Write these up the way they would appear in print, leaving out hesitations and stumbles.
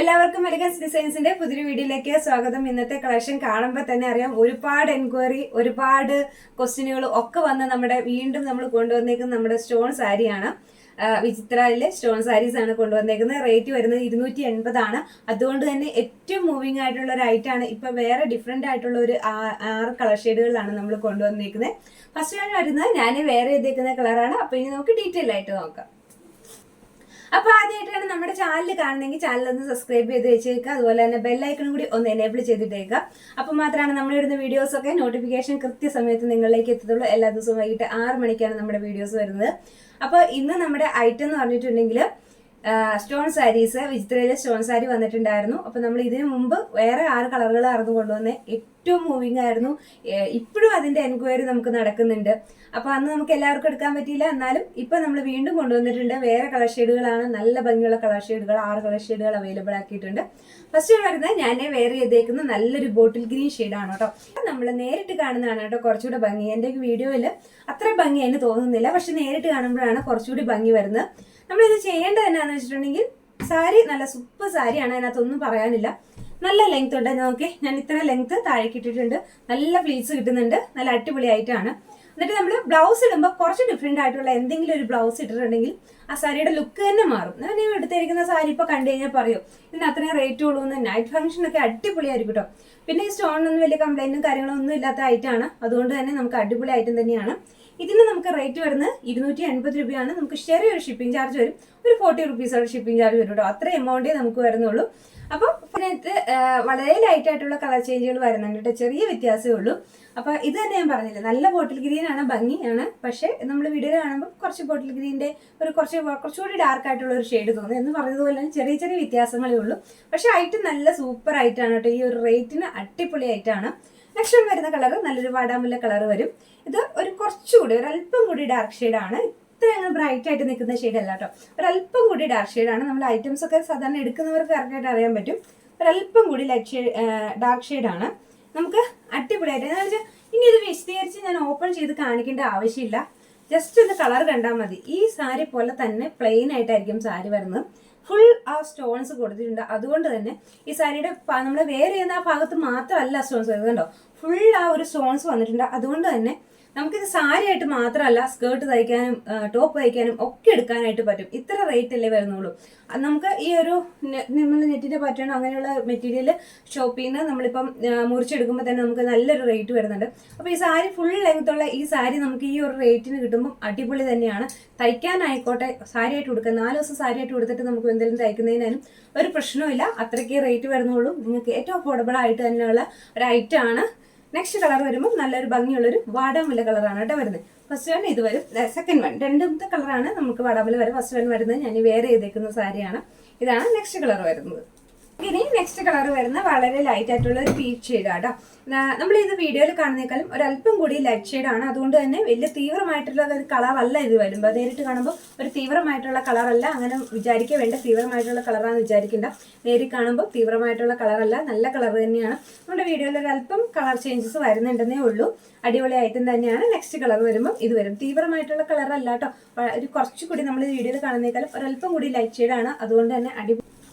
എല്ലാവർക്കും എലഗൻസ് ഡിസൈൻസിന്റെ പുതിയൊരു വീഡിയോയിലേക്ക് സ്വാഗതം. ഇന്നത്തെ കളക്ഷൻ കാണുമ്പോൾ തന്നെ അറിയാം, ഒരുപാട് എൻക്വയറി, ഒരുപാട് ക്വസ്റ്റ്യനുകൾ ഒക്കെ വന്ന് വീണ്ടും നമ്മൾ കൊണ്ടുവന്നേക്കുന്നത് നമ്മുടെ സ്റ്റോൺ സാരിയാണ്. വിചിത്രയിലെ സ്റ്റോൺ സാരീസ് ആണ് കൊണ്ടുവന്നേക്കുന്നത്. റേറ്റ് വരുന്നത് 280 അതുകൊണ്ട് തന്നെ ഏറ്റവും മൂവിങ് ആയിട്ടുള്ള ഒരു ഐറ്റാണ്. ഇപ്പൊ വേറെ ഡിഫറെന്റ് ആയിട്ടുള്ള ഒരു 6 കളർ ഷെയ്ഡുകളിലാണ് നമ്മൾ കൊണ്ടുവന്നേക്കുന്നത്. ഫസ്റ്റ് വരുന്നത് ഞാൻ വേറെ ചെയ്തേക്കുന്ന കളറാണ്. അപ്പൊ ഇനി നമുക്ക് ഡീറ്റെയിൽ ആയിട്ട് നോക്കാം. അപ്പൊ ആദ്യമായിട്ടാണ് നമ്മുടെ ചാനൽ കാണുന്നെങ്കിൽ ചാനൽ ഒന്ന് സബ്സ്ക്രൈബ് ചെയ്ത് വെച്ചേക്കുക. അതുപോലെ തന്നെ ബെല്ലൈക്കണും കൂടി ഒന്ന് എനേബിൾ ചെയ്തിട്ടേക്കുക. അപ്പൊ മാത്രമാണ് നമ്മളിടുന്ന വീഡിയോസ് ഒക്കെ നോട്ടിഫിക്കേഷൻ കൃത്യസമയത്ത് നിങ്ങളിലേക്ക് എത്തത്തുള്ളൂ. എല്ലാ ദിവസവും വൈകിട്ട് 6 മണിക്കാണ് നമ്മുടെ വീഡിയോസ് വരുന്നത്. അപ്പൊ ഇന്ന് നമ്മുടെ ഐറ്റം എന്ന് പറഞ്ഞിട്ടുണ്ടെങ്കിൽ സ്റ്റോൺ സാരീസ്, വിചിത്രയിലെ സ്റ്റോൺ സാരി വന്നിട്ടുണ്ടായിരുന്നു. അപ്പൊ നമ്മൾ ഇതിനു മുമ്പ് വേറെ 6 കളറുകളായിരുന്നു കൊണ്ടുവന്നത്. ഏറ്റവും മൂവിങ് ആയിരുന്നു. ഇപ്പോഴും അതിന്റെ എൻക്വയറി നമുക്ക് നടക്കുന്നുണ്ട്. അപ്പൊ അന്ന് നമുക്ക് എല്ലാവർക്കും എടുക്കാൻ പറ്റിയില്ല. എന്നാലും ഇപ്പൊ നമ്മൾ വീണ്ടും കൊണ്ടുവന്നിട്ടുണ്ട്. വേറെ കളർ ഷെയ്ഡുകളാണ്, നല്ല ഭംഗിയുള്ള കളർ ഷെയ്ഡുകൾ, 6 കളർ ഷെയ്ഡുകൾ അവൈലബിൾ ആക്കിയിട്ടുണ്ട്. ഫസ്റ്റ് വരുന്നത് ഞാൻ വേറെ ചെയ്തേക്കുന്ന നല്ലൊരു ബോട്ടിൽ ഗ്രീൻ ഷെയ്ഡാണ് കേട്ടോ. നമ്മൾ നേരിട്ട് കാണുന്നതാണ് കേട്ടോ കുറച്ചുകൂടെ ഭംഗി. എൻ്റെ വീഡിയോയിൽ അത്ര ഭംഗി അതിന് തോന്നുന്നില്ല, പക്ഷെ നേരിട്ട് കാണുമ്പോഴാണ് കുറച്ചുകൂടി ഭംഗി വരുന്നത്. നമ്മളിത് ചെയ്യേണ്ടത് എന്നാന്ന് വെച്ചിട്ടുണ്ടെങ്കിൽ, സാരി നല്ല സൂപ്പർ സാരിയാണ്, അതിനകത്തൊന്നും പറയാനില്ല. നല്ല ലെങ്ത് ഉണ്ട്. നോക്കി, ഞാൻ ഇത്ര ലെങ്ത് താഴേക്ക് ഇട്ടിട്ടുണ്ട്. നല്ല ഫ്ലീറ്റ്സ് കിട്ടുന്നുണ്ട്. നല്ല അടിപൊളിയായിട്ടാണ്. എന്നിട്ട് നമ്മൾ ബ്ലൗസ് ഇടുമ്പോൾ കുറച്ച് ഡിഫറെന്റ് ആയിട്ടുള്ള എന്തെങ്കിലും ഒരു ബ്ലൗസ് ഇട്ടിട്ടുണ്ടെങ്കിൽ ആ സാരിയുടെ ലുക്ക് തന്നെ മാറും. ഞാൻ എടുത്തിരിക്കുന്ന സാരി ഇപ്പൊ കണ്ടു കഴിഞ്ഞാൽ പറയും ഇതിന് അത്രയും റേറ്റ് ഉള്ളൂ എന്ന്. നൈറ്റ് ഫംഗ്ഷൻ ഒക്കെ അടിപൊളിയായിരിക്കും കേട്ടോ. പിന്നെ ഈ സ്റ്റോണിനൊന്നും വലിയ കംപ്ലൈന്റും കാര്യങ്ങളും ഒന്നും ഇല്ലാത്ത ഐറ്റാണ്. അതുകൊണ്ട് തന്നെ നമുക്ക് അടിപൊളി ഐറ്റം തന്നെയാണ്. ഇതിന് നമുക്ക് റേറ്റ് വരുന്നത് 280 രൂപയാണ്. നമുക്ക് ചെറിയൊരു ഷിപ്പിംഗ് ചാർജ് വരും. ഒരു 40 റുപ്പീസ് ഷിപ്പിംഗ് ചാർജ് വരും കേട്ടോ. അത്ര എമൗണ്ടേ നമുക്ക് വരുന്നുള്ളൂ. അപ്പം ഇതിനകത്ത് വളരെ ലൈറ്റ് ആയിട്ടുള്ള കളർ ചേഞ്ചുകൾ വരുന്നുണ്ട് കേട്ടോ. ചെറിയ വ്യത്യാസമേ ഉള്ളൂ. അപ്പൊ ഇത് തന്നെ ഞാൻ പറഞ്ഞില്ല, നല്ല ബോട്ടിൽ ഗ്രീൻ ആണ്, ഭംഗിയാണ്. പക്ഷെ നമ്മൾ വീഡിയോയിൽ കാണുമ്പോൾ കുറച്ച് ബോട്ടിൽ ഗ്രീനിന്റെ ഒരു കുറച്ചുകൂടി ഡാർക്ക് ആയിട്ടുള്ള ഒരു ഷെയ്ഡ് തോന്നുന്നു. എന്ന് പറഞ്ഞതുപോലെ തന്നെ ചെറിയ ചെറിയ വ്യത്യാസങ്ങളേ ഉള്ളൂ. പക്ഷെ ഐറ്റം നല്ല സൂപ്പർ ആയിട്ടാണ് കേട്ടോ. ഈ ഒരു റേറ്റിന് അടിപൊളി ആയിട്ടാണ്. നെക്സ്റ്റ് വരുന്ന കളർ നല്ലൊരു വാടാമുല്ല കളർ വരും. ഇത് ഒരു കുറച്ചുകൂടി ഒരല്പം കൂടി ഡാർക്ക് ഷെയ്ഡാണ്. ഇത്ര അങ്ങ് ബ്രൈറ്റ് ആയിട്ട് നിൽക്കുന്ന ഷെയ്ഡ് അല്ല കേട്ടോ. ഒരല്പം കൂടി ഡാർക്ക് ഷെയ്ഡാണ്. നമ്മൾ ഐറ്റംസ് ഒക്കെ സാധാരണ എടുക്കുന്നവർക്ക് കറക്റ്റായിട്ട് അറിയാൻ പറ്റും. ഒരല്പം കൂടി ലൈറ്റ് ഷെയ്ഡ്, ഡാർക്ക് ഷെയ്ഡാണ്. നമുക്ക് അടിപൊളിയായിട്ട് എന്ന് വെച്ചാൽ ഇനി ഇത് വിശദീകരിച്ച് ഞാൻ ഓപ്പൺ ചെയ്ത് കാണിക്കേണ്ട ആവശ്യമില്ല. ജസ്റ്റ് ഒന്ന് കളർ കണ്ടാൽ മതി. ഈ സാരി പോലെ തന്നെ പ്ലെയിൻ ആയിട്ടായിരിക്കും സാരി വരുന്നത്. ഫുൾ ആ സ്റ്റോൺസ് കൊടുത്തിട്ടുണ്ട്. അതുകൊണ്ട് തന്നെ ഈ സാരിയുടെ നമ്മൾ വേറെ ചെയ്യുന്ന ആ ഭാഗത്ത് മാത്രമല്ല സ്റ്റോൺസ് വരുന്നത് കേട്ടോ. ഫുൾ ആ ഒരു സ്റ്റോൺസ് വന്നിട്ടുണ്ട്. അതുകൊണ്ട് തന്നെ നമുക്കിത് സാരി ആയിട്ട് മാത്രമല്ല, സ്കേർട്ട് തയ്ക്കാനും ടോപ്പ് തയ്ക്കാനും ഒക്കെ എടുക്കാനായിട്ട് പറ്റും. ഇത്ര റേറ്റ് അല്ലേ വരുന്നുള്ളൂ. നമുക്ക് ഈ ഒരു നമ്മൾ നെറ്റിന്റെ പാറ്റേൺ അങ്ങനെയുള്ള മെറ്റീരിയൽ ഷോപ്പിൽ നിന്ന് നമ്മളിപ്പം മുറിച്ചെടുക്കുമ്പോൾ തന്നെ നമുക്ക് നല്ലൊരു റേറ്റ് വരുന്നുണ്ട്. അപ്പോൾ ഈ സാരി ഫുൾ ലെങ്ത് ഉള്ള ഈ സാരി നമുക്ക് ഈ ഒരു റേറ്റിന് കിട്ടുമ്പോൾ അടിപൊളി തന്നെയാണ്. തയ്ക്കാനായിക്കോട്ടെ, സാരി ആയിട്ട് കൊടുക്കുക, 4 ദിവസം സാരി ആയിട്ട് കൊടുത്തിട്ട് നമുക്ക് എന്തെങ്കിലും തയ്ക്കുന്നതിനും ഒരു പ്രശ്നമില്ല. അത്രയ്ക്ക് റേറ്റ് വരുന്നുള്ളൂ. നിങ്ങൾക്ക് ഏറ്റവും അഫോർഡബിൾ ആയിട്ട് തന്നെയുള്ള ഒരു ഐറ്റം ആണ്. നെക്സ്റ്റ് കളർ വരുമ്പോൾ നല്ലൊരു ഭംഗിയുള്ളൊരു വാടാമുല്ല കളറാണ് കേട്ടോ വരുന്നത്. ഫസ്റ്റ് വൺ ഇത് വരും. സെക്കൻഡ് വൺ, രണ്ടാമത്തെ കളറാണ് നമുക്ക് വാടാമുല്ല വരും. ഫസ്റ്റ് വൺ വരുന്നത് ഞാൻ വേറെ ചെയ്തേക്കുന്ന സാരിയാണ്. ഇതാണ് നെക്സ്റ്റ് കളർ വരുന്നത്. ഇനി നെക്സ്റ്റ് കളർ വരുന്ന വളരെ ലൈറ്റ് ആയിട്ടുള്ള ഒരു പീച്ച് ഷെയ്ഡാണ് കേട്ടോ. നമ്മൾ ഇത് വീഡിയോയിൽ കാണുന്നേക്കാളും ഒരല്പം കൂടി ലൈറ്റ് ഷെയ്ഡാണ്. അതുകൊണ്ട് തന്നെ വലിയ തീവ്രമായിട്ടുള്ള ഒരു കളറല്ല ഇത് വരുമ്പോൾ. നേരിട്ട് കാണുമ്പോൾ ഒരു തീവ്രമായിട്ടുള്ള കളറല്ല, അങ്ങനെ വിചാരിക്കുക വേണ്ട. തീവ്രമായിട്ടുള്ള കളറാണെന്ന് വിചാരിക്കേണ്ട. നേരിൽ കാണുമ്പോൾ തീവ്രമായിട്ടുള്ള കളറല്ല, നല്ല കളർ തന്നെയാണ്. നമ്മുടെ വീഡിയോയിൽ ഒരല്പം കളർ ചേഞ്ചസ് വരുന്നുണ്ടെന്നേ ഉള്ളൂ. അടിപൊളി ഐറ്റം തന്നെയാണ്. നെക്സ്റ്റ് കളർ വരുമ്പോൾ ഇത് വരും. തീവ്രമായിട്ടുള്ള കളറല്ല കേട്ടോ. ഒരു കുറച്ചുകൂടി നമ്മൾ വീഡിയോയിൽ കാണുന്നേക്കാളും ഒരല്പം കൂടി ലൈറ്റ് ഷെയ്ഡാണ്. അതുകൊണ്ട് തന്നെ അടിപൊളി.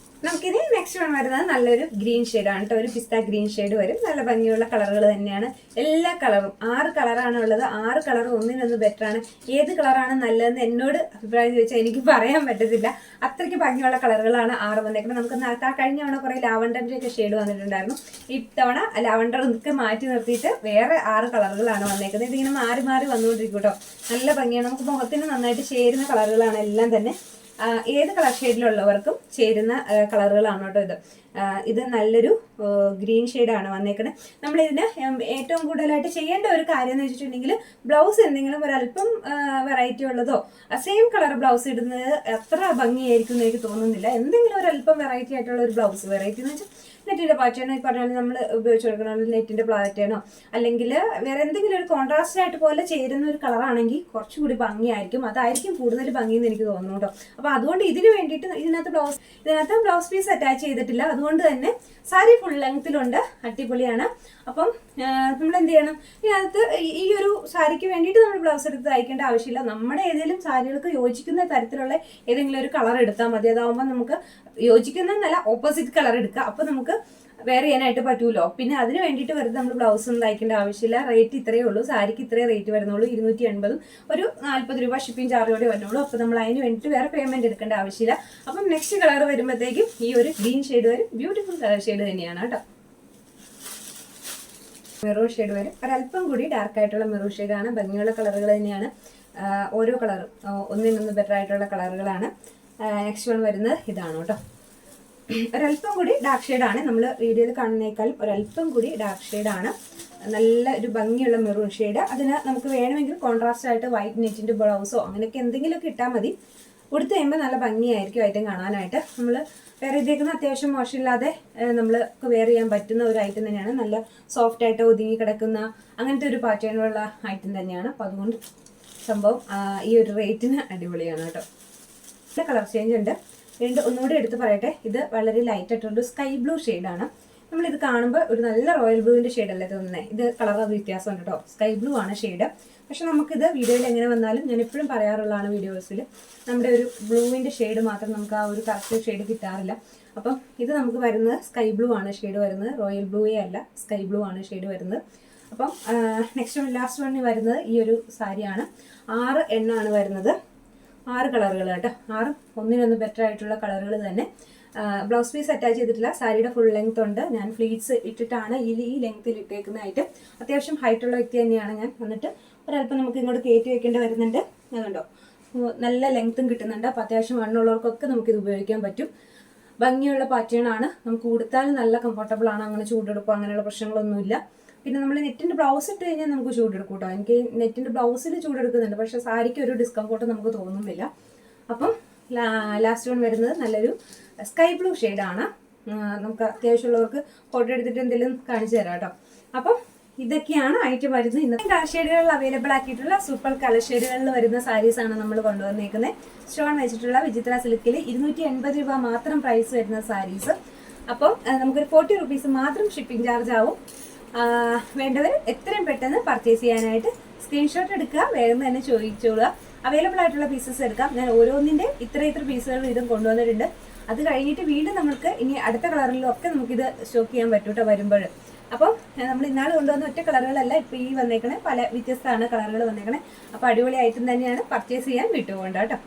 നമുക്കിനി നെക്സ്റ്റ് വൺ വരുന്നത് നല്ലൊരു ഗ്രീൻ ഷെയ്ഡാണ് കേട്ടോ. ഒരു പിസ്ത ഗ്രീൻ ഷെയ്ഡ് വരും. നല്ല ഭംഗിയുള്ള കളറുകൾ തന്നെയാണ്. എല്ലാ കളറും 6 കളറാണ് ഉള്ളത്. 6 കളർ ഒന്നിനൊന്ന് ബെറ്റർ ആണ്. ഏത് കളറാണ് നല്ലതെന്ന് എന്നോട് അഭിപ്രായം ചോദിച്ചാൽ എനിക്ക് പറയാൻ പറ്റത്തില്ല. അത്രയ്ക്ക് ഭംഗിയുള്ള കളറുകളാണ് 6 വന്നേക്കുന്നത്. നമുക്ക് കഴിഞ്ഞ തവണ കുറെ ലാവണ്ടറിന്റെ ഒക്കെ ഷെയ്ഡ് വന്നിട്ടുണ്ടായിരുന്നു. ഇത്തവണ ലാവണ്ടർ ഒക്കെ മാറ്റി നിർത്തിയിട്ട് വേറെ 6 കളറുകളാണ് വന്നേക്കുന്നത്. ഇതിങ്ങനെ മാറി മാറി വന്നുകൊണ്ടിരിക്കും കേട്ടോ. നല്ല ഭംഗിയാണ്. നമുക്ക് മുഖത്തിന് നന്നായിട്ട് ചേരുന്ന കളറുകളാണ് എല്ലാം തന്നെ. ഏത് കളർ ഷെയ്ഡിലുള്ളവർക്കും ചേരുന്ന കളറുകളാണ് കേട്ടോ ഇത്. ഇത് നല്ലൊരു ഗ്രീൻ ഷെയ്ഡാണ് വന്നേക്കുന്നത്. നമ്മളിതിന് ഏറ്റവും കൂടുതലായിട്ട് ചെയ്യേണ്ട ഒരു കാര്യം എന്ന് വെച്ചിട്ടുണ്ടെങ്കിൽ, ബ്ലൗസ് എന്തെങ്കിലും ഒരല്പം വെറൈറ്റി ഉള്ളതോ സെയിം കളർ ബ്ലൗസ് ഇടുന്നത് അത്ര ഭംഗിയായിരിക്കും എന്ന് എനിക്ക് തോന്നുന്നില്ല. എന്തെങ്കിലും ഒരല്പം വെറൈറ്റി ആയിട്ടുള്ള ഒരു ബ്ലൗസ്, വെറൈറ്റി എന്ന് വെച്ചാൽ നെറ്റിന്റെ പാറ്റേണോ ഈ പറഞ്ഞാൽ നമ്മൾ ഉപയോഗിച്ച് കൊടുക്കണം, നെറ്റിന്റെ പാറ്റേണോ അല്ലെങ്കിൽ വേറെ എന്തെങ്കിലും ഒരു കോൺട്രാസ്റ്റ് ആയിട്ട് പോലെ ചേരുന്ന ഒരു കളറാണെങ്കിൽ കുറച്ചുകൂടി ഭംഗിയായിരിക്കും. അതായിരിക്കും കൂടുതൽ ഭംഗിയെന്ന് എനിക്ക് തോന്നുന്നു കേട്ടോ. അപ്പൊ അതുകൊണ്ട് ഇതിന് വേണ്ടിയിട്ട് ഇതിനകത്ത് ബ്ലൗസ് പീസ് അറ്റാച്ച് ചെയ്തിട്ടില്ല. അതുകൊണ്ട് തന്നെ സാരി ഫുൾ ലെങ്ത്തിലുണ്ട്, അടിപൊളിയാണ്. അപ്പം നമ്മൾ എന്ത് ചെയ്യണം, ഇതിനകത്ത് ഈ ഒരു സാരിക്ക് വേണ്ടിയിട്ട് നമ്മൾ ബ്ലൗസ് എടുത്ത് തയ്ക്കേണ്ട ആവശ്യമില്ല. നമ്മുടെ ഏതെങ്കിലും സാരികൾക്ക് യോജിക്കുന്ന തരത്തിലുള്ള ഏതെങ്കിലും ഒരു കളർ എടുത്താൽ മതി. അതാവുമ്പോൾ നമുക്ക് യോജിക്കുന്നതെന്നല്ല, ഓപ്പോസിറ്റ് കളർ എടുക്കുക. അപ്പോൾ നമുക്ക് വെയർ ചെയ്യാനായിട്ട് പറ്റൂലോ. പിന്നെ അതിന് വേണ്ടിയിട്ട് വെറുതെ നമ്മൾ ബ്ലൗസ് ഒന്നും തയ്ക്കേണ്ട ആവശ്യമില്ല. റേറ്റ് ഇത്രയേ ഉള്ളൂ, സാരിക്ക് ഇത്രയേ റേറ്റ് വരുന്നുള്ളൂ, 280, ഒരു 40 രൂപ ഷിപ്പിംഗ് ചാർജോടെ വരുന്നുള്ളൂ. അപ്പോൾ നമ്മൾ അതിന് വേണ്ടിയിട്ട് വേറെ പേയ്മെന്റ് എടുക്കേണ്ട ആവശ്യമില്ല. അപ്പം നെക്സ്റ്റ് കളർ വരുമ്പോഴത്തേക്കും ഈ ഒരു ഗ്രീൻ ഷെയ്ഡ് വരും. ബ്യൂട്ടിഫുൾ കളർ ഷെയ്ഡ് തന്നെയാണ് കേട്ടോ. മെറൂൺ ഷെയ്ഡ് വരും, ഒരല്പം കൂടി ഡാർക്ക് ആയിട്ടുള്ള മെറൂൺ ഷെയ്ഡാണ്. ഭംഗിയുള്ള കളറുകൾ തന്നെയാണ് ഓരോ കളറും, ഒന്നിനൊന്ന് ബെറ്റർ ആയിട്ടുള്ള കളറുകളാണ്. നെക്സ്റ്റ് വൺ വരുന്നത് ഇതാണ് കേട്ടോ. ഒരല്പം കൂടി ഡാർക്ക് ഷെയ്ഡാണ്, നമ്മൾ വീഡിയോയിൽ കാണുന്നേക്കാളും ഒരല്പം കൂടി ഡാർക്ക് ഷെയ്ഡാണ്. നല്ല ഒരു ഭംഗിയുള്ള മെറൂൺ ഷെയ്ഡ്. അതിന് നമുക്ക് വേണമെങ്കിൽ കോൺട്രാസ്റ്റ് ആയിട്ട് വൈറ്റ് നെറ്റിൻ്റെ ബ്ലൗസോ അങ്ങനെയൊക്കെ എന്തെങ്കിലുമൊക്കെ ഇട്ടാൽ മതി. ഉടുത്ത് കഴിയുമ്പോൾ നല്ല ഭംഗിയായിരിക്കും ഐറ്റം കാണാനായിട്ട്. നമ്മൾ വെയർ ചെയ്തേക്കുന്ന അത്യാവശ്യം മോശമില്ലാതെ നമ്മൾ വെയർ ചെയ്യാൻ പറ്റുന്ന ഒരു ഐറ്റം തന്നെയാണ്. നല്ല സോഫ്റ്റ് ആയിട്ട് ഒതുങ്ങി കിടക്കുന്ന അങ്ങനത്തെ ഒരു പാറ്റേണിലുള്ള ഐറ്റം തന്നെയാണ്. അപ്പോൾ അതുകൊണ്ട് സംഭവം ഈ ഒരു റേറ്റിന് അടിപൊളിയാണ് കേട്ടോ. നല്ല കളർ ചേഞ്ച് ഉണ്ട്. ഒന്നുകൂടി എടുത്ത് പറയട്ടെ, ഇത് വളരെ ലൈറ്റ് ആയിട്ടുള്ള സ്കൈ ബ്ലൂ ഷെയ്ഡാണ്. നമ്മളിത് കാണുമ്പോൾ ഒരു നല്ല റോയൽ ബ്ലൂവിൻ്റെ ഷെയ്ഡല്ലേ തോന്നുന്നത്. ഇത് കളർ വ്യത്യാസമുണ്ട് കേട്ടോ, സ്കൈ ബ്ലൂ ആണ് ഷെയ്ഡ്. പക്ഷെ നമുക്കിത് വീഡിയോയിൽ എങ്ങനെ വന്നാലും ഞാൻ എപ്പോഴും പറയാറുള്ളതാണ് വീഡിയോസിൽ, നമ്മുടെ ഒരു ബ്ലൂവിൻ്റെ ഷെയ്ഡ് മാത്രം നമുക്ക് ആ ഒരു കറക്റ്റ് ഷെയ്ഡ് കിട്ടാറില്ല. അപ്പം ഇത് നമുക്ക് വരുന്നത് സ്കൈ ബ്ലൂ ആണ് ഷെയ്ഡ് വരുന്നത്, റോയൽ ബ്ലൂവേ അല്ല, സ്കൈ ബ്ലൂ ആണ് ഷെയ്ഡ് വരുന്നത്. അപ്പം നെക്സ്റ്റ് വൺ ലാസ്റ്റ് വണ്ണിൽ വരുന്നത് ഈ ഒരു സാരിയാണ്. 6 എണ്ണമാണ് വരുന്നത്, 6 കളറുകൾ കേട്ടോ. 6 ഒന്നിനൊന്ന് ബെറ്റർ ആയിട്ടുള്ള കളറുകൾ തന്നെ. ബ്ലൗസ് പീസ് അറ്റാച്ച് ചെയ്തിട്ടില്ല, സാരിയുടെ ഫുൾ ലെങ്ത് ഉണ്ട്. ഞാൻ ഫ്ലീറ്റ്സ് ഇട്ടിട്ടാണ് ഈ ലെങ്ത്തിൽ ഇട്ടേക്കുന്നതായിട്ട്. അത്യാവശ്യം ഹൈറ്റുള്ള വ്യക്തി തന്നെയാണ് ഞാൻ. എന്നിട്ട് ഒരല്പം നമുക്ക് ഇങ്ങോട്ട് കയറ്റി വെക്കേണ്ടി വരുന്നുണ്ട്. അതുകൊണ്ടോ നല്ല ലെങ്ത്തും കിട്ടുന്നുണ്ട്. അപ്പോൾ അത്യാവശ്യം വണ്ണുള്ളവർക്കൊക്കെ നമുക്കിത് ഉപയോഗിക്കാൻ പറ്റും. ഭംഗിയുള്ള പാറ്റേൺ ആണ്, നമുക്ക് ഉടുത്താലും നല്ല കംഫർട്ടബിൾ ആണ്. അങ്ങനെ ചൂടെടുക്കുക അങ്ങനെയുള്ള പ്രശ്നങ്ങളൊന്നുമില്ല. പിന്നെ നമ്മൾ നെറ്റിൻ്റെ ബ്ലൗസ് ഇട്ട് കഴിഞ്ഞാൽ നമുക്ക് ചൂടെടുക്കും കേട്ടോ. എനിക്ക് നെറ്റിൻ്റെ ബ്ലൗസിൽ ചൂടെടുക്കുന്നുണ്ട്, പക്ഷേ സാരിക്ക് ഒരു ഡിസ്കംഫോർട്ട് നമുക്ക് തോന്നുന്നില്ല. അപ്പം ലാസ്റ്റ് വൺ വരുന്നത് നല്ലൊരു സ്കൈ ബ്ലൂ ഷെയ്ഡാണ്. നമുക്ക് അത്യാവശ്യമുള്ളവർക്ക് ഫോട്ടോ എടുത്തിട്ട് എന്തെങ്കിലും കാണിച്ചു തരാം കേട്ടോ. അപ്പം ഇതൊക്കെയാണ് ഐറ്റം വരുന്നത്. ഇന്നത്തെ കളർ ഷെയ്ഡുകളിൽ അവൈലബിൾ ആക്കിയിട്ടുള്ള സൂപ്പർ കളർ ഷെയ്ഡുകളിൽ വരുന്ന സാരീസാണ് നമ്മൾ കൊണ്ടുവന്നേക്കുന്നത്. സ്റ്റോൺ വെച്ചിട്ടുള്ള വിചിത്ര സിൽക്കിൽ 280 രൂപ മാത്രം പ്രൈസ് വരുന്ന സാരീസ്. അപ്പം നമുക്കൊരു 40 റുപ്പീസ് മാത്രം ഷിപ്പിംഗ് ചാർജ് ആവും. വേണ്ടവർ എത്രയും പെട്ടെന്ന് പർച്ചേസ് ചെയ്യാനായിട്ട് സ്ക്രീൻഷോട്ട് എടുക്കുക, വേഗം തന്നെ ചോദിച്ചോളുക. അവൈലബിൾ ആയിട്ടുള്ള പീസസ് എടുക്കാം. ഞാൻ ഓരോന്നിൻ്റെ ഇത്ര പീസുകൾ വീതം കൊണ്ടുവന്നിട്ടുണ്ട്. അത് കഴിഞ്ഞിട്ട് വീണ്ടും നമുക്ക് ഇനി അടുത്ത കളറിലും ഒക്കെ നമുക്കിത് സ്റ്റോക്ക് ചെയ്യാൻ പറ്റും കേട്ടോ വരുമ്പോൾ. അപ്പം നമ്മൾ ഇന്നാൾ കൊണ്ടുവന്ന ഒറ്റ കളറുകളല്ല ഇപ്പോൾ ഈ വന്നേക്കണേ, പല വ്യത്യസ്തമാണ് കളറുകൾ വന്നേക്കണേ. അപ്പോൾ അടിപൊളി ഐറ്റം തന്നെയാണ്, പർച്ചേസ് ചെയ്യാൻ വിട്ടുപോകണ്ട കേട്ടോ.